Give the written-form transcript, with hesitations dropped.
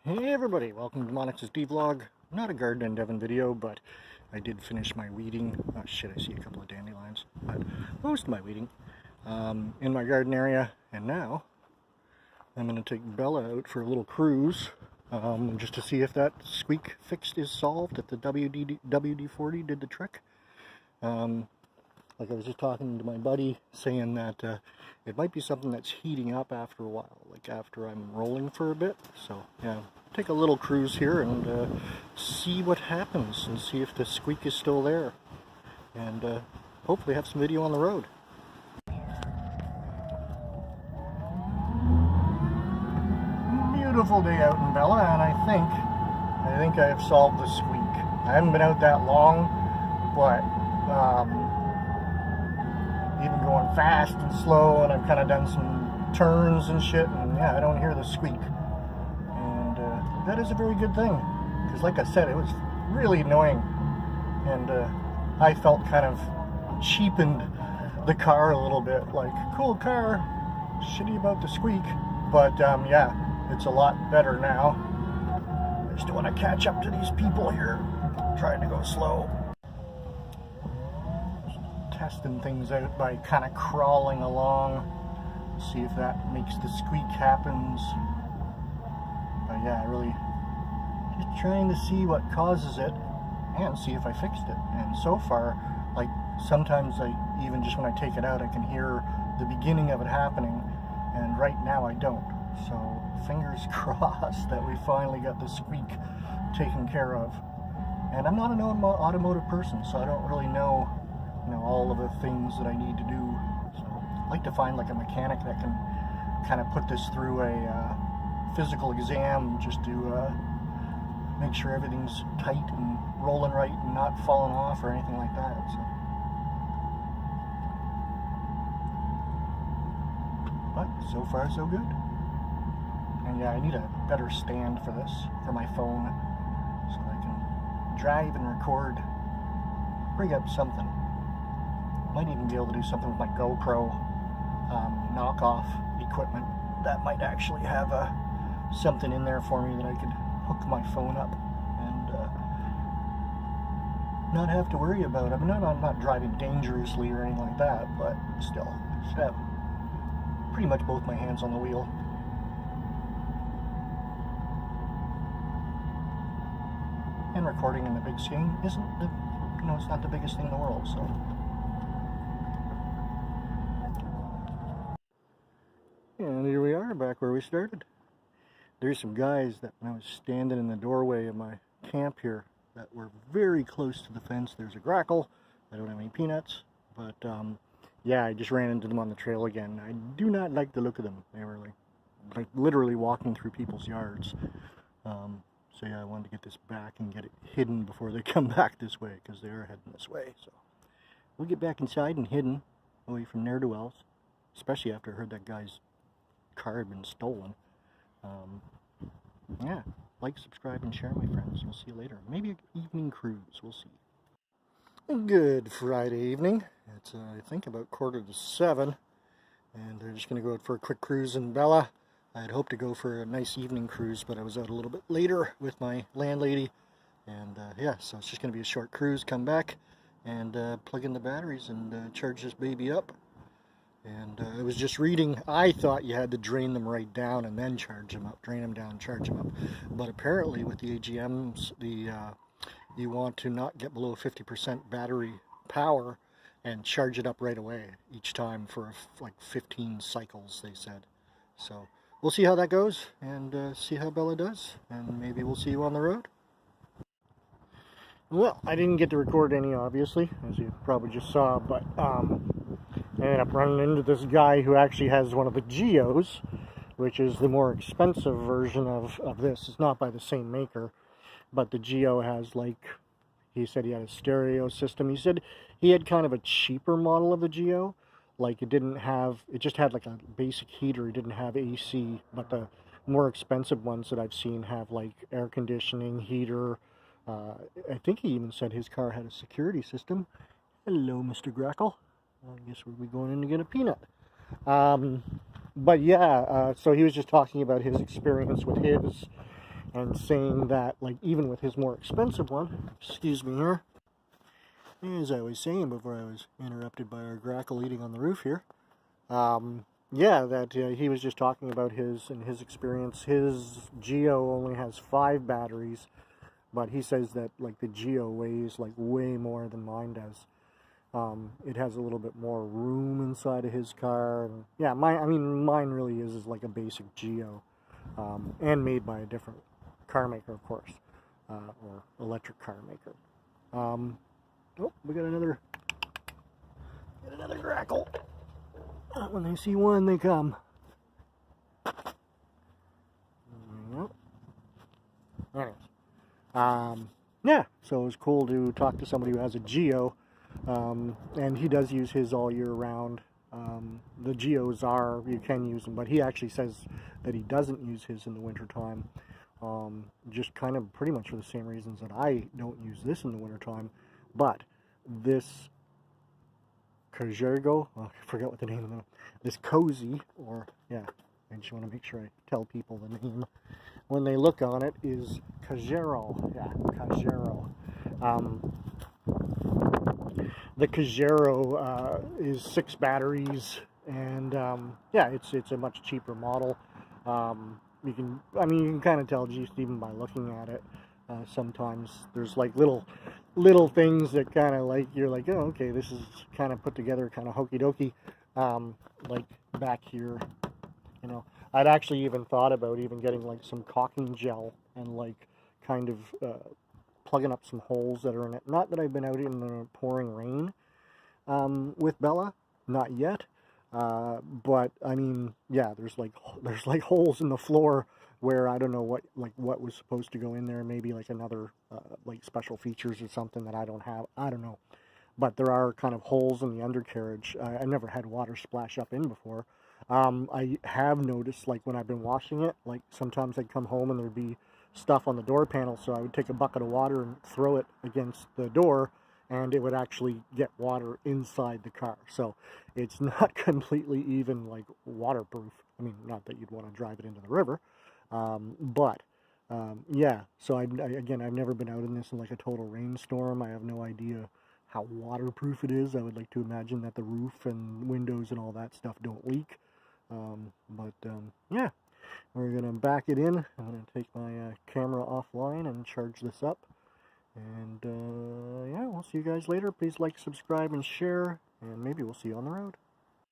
Hey everybody, welcome to Dmonix's Dvlog. Not a garden and Devon video, but I did finish my weeding. Oh shit, I see a couple of dandelions. But most of my weeding in my garden area. And now I'm going to take Bella out for a little cruise just to see if that squeak fix is solved, if the WD-40 did the trick. Like I was just talking to my buddy saying that it might be something that's heating up after a while, like after I'm rolling for a bit. So yeah, take a little cruise here and see what happens and see if the squeak is still there. And hopefully have some video on the road. Beautiful day out in Bella, and I think I have solved the squeak. I haven't been out that long, but even going fast and slow, and I've kind of done some turns and shit, and yeah, I don't hear the squeak. And that is a very good thing, because like I said, it was really annoying, and I felt kind of cheapened the car a little bit, like, cool car, shitty about the squeak, but yeah, it's a lot better now. I just want to catch up to these people here, trying to go slow. Testing things out by kind of crawling along, see if that makes the squeak happens. But yeah, really just trying to see what causes it and see if I fixed it. And so far, like, sometimes even just when I take it out, I can hear the beginning of it happening, and right now I don't. So fingers crossed that we finally got the squeak taken care of. And I'm not an automotive person, so I don't really know all of the things that I need to do. So I'd like to find like a mechanic that can kind of put this through a physical exam, just to make sure everything's tight and rolling right and not falling off or anything like that. But so far so good. And yeah, I need a better stand for this, for my phone, so I can drive and record, bring up something. Might even be able to do something with my GoPro knockoff equipment. That might actually have something in there for me that I could hook my phone up and not have to worry about. I mean, I'm not driving dangerously or anything like that, but still, just have pretty much both my hands on the wheel. And recording in the big screen isn't the, it's not the biggest thing in the world, so. And here we are, back where we started. There's some guys that, when I was standing in the doorway of my camp here, that were very close to the fence. There's a grackle. I don't have any peanuts, but yeah, I just ran into them on the trail again. I do not like the look of them. They were like literally walking through people's yards. So yeah, I wanted to get this back and get it hidden before they come back this way, because they are heading this way. So we'll get back inside and hidden away from ne'er-do-wells, especially after I heard that guy's car had been stolen. Yeah, like, subscribe, and share, my friends. We'll see you later. Maybe an evening cruise. We'll see. Good Friday evening. It's I think about 6:45, and they're just going to go out for a quick cruise in Bella. I had hoped to go for a nice evening cruise, but I was out a little bit later with my landlady, and yeah, so it's just going to be a short cruise, come back, and plug in the batteries and charge this baby up. And I was just reading, I thought you had to drain them right down and then charge them up, drain them down, charge them up. But apparently with the AGMs, you want to not get below 50% battery power and charge it up right away each time for like 15 cycles, they said. So we'll see how that goes, and see how Bella does, and maybe we'll see you on the road. Well, I didn't get to record any, obviously, as you probably just saw, but I ended up running into this guy who actually has one of the Geos, which is the more expensive version of this. It's not by the same maker, but the Geo has, like, he said he had a stereo system. He said he had kind of a cheaper model of the Geo. Like, it just had like a basic heater. It didn't have AC, but the more expensive ones that I've seen have like air conditioning, heater. I think he even said his car had a security system. Hello, Mr. Grackle. I guess we'll be going in to get a peanut. But yeah, so he was just talking about his experience with his, and saying that, like, even with his more expensive one, excuse me here, as I was saying before I was interrupted by our grackle eating on the roof here, yeah, that he was just talking about his experience. His Geo only has 5 batteries, but he says that, like, the Geo weighs, like, way more than mine does. It has a little bit more room inside of his car, and yeah, mine really is like a basic Geo, and made by a different car maker, of course, or electric car maker. Oh, we got another grackle. When they see one, they come. Yep. Anyways, yeah, so it was cool to talk to somebody who has a Geo, and he does use his all year round. The Geos you can use them, but he actually says that he doesn't use his in the wintertime, just kind of pretty much for the same reasons that I don't use this in the wintertime. But this Kajergo, I forget what the name of the, this Cozy, or yeah, I just want to make sure I tell people the name when they look on it, is Kajero. Yeah, Kajero. The Kajero is 6 batteries, and yeah, it's a much cheaper model. You can kind of tell just even by looking at it. Sometimes there's like little things that kind of, like, you're like, oh, okay, this is kind of put together kind of hokey dokey. Like back here, you know, I'd actually even thought about even getting like some caulking gel and like kind of plugging up some holes that are in it. Not that I've been out in the pouring rain with Bella, not yet. But I mean, yeah, there's like holes in the floor where I don't know what was supposed to go in there. Maybe like another like special features or something that I don't have. I don't know. But there are kind of holes in the undercarriage. I never had water splash up in before. I have noticed, like, when I've been washing it, like, sometimes I'd come home and there'd be stuff on the door panel, so I would take a bucket of water and throw it against the door, and it would actually get water inside the car. So it's not completely even, like, waterproof. I mean, not that you'd want to drive it into the river, but yeah. So again, I've never been out in this in like a total rainstorm. I have no idea how waterproof it is. I would like to imagine that the roof and windows and all that stuff don't leak. Yeah, we're going to back it in. I'm going to take my camera offline and charge this up. And yeah, we'll see you guys later. Please like, subscribe, and share. And maybe we'll see you on the road.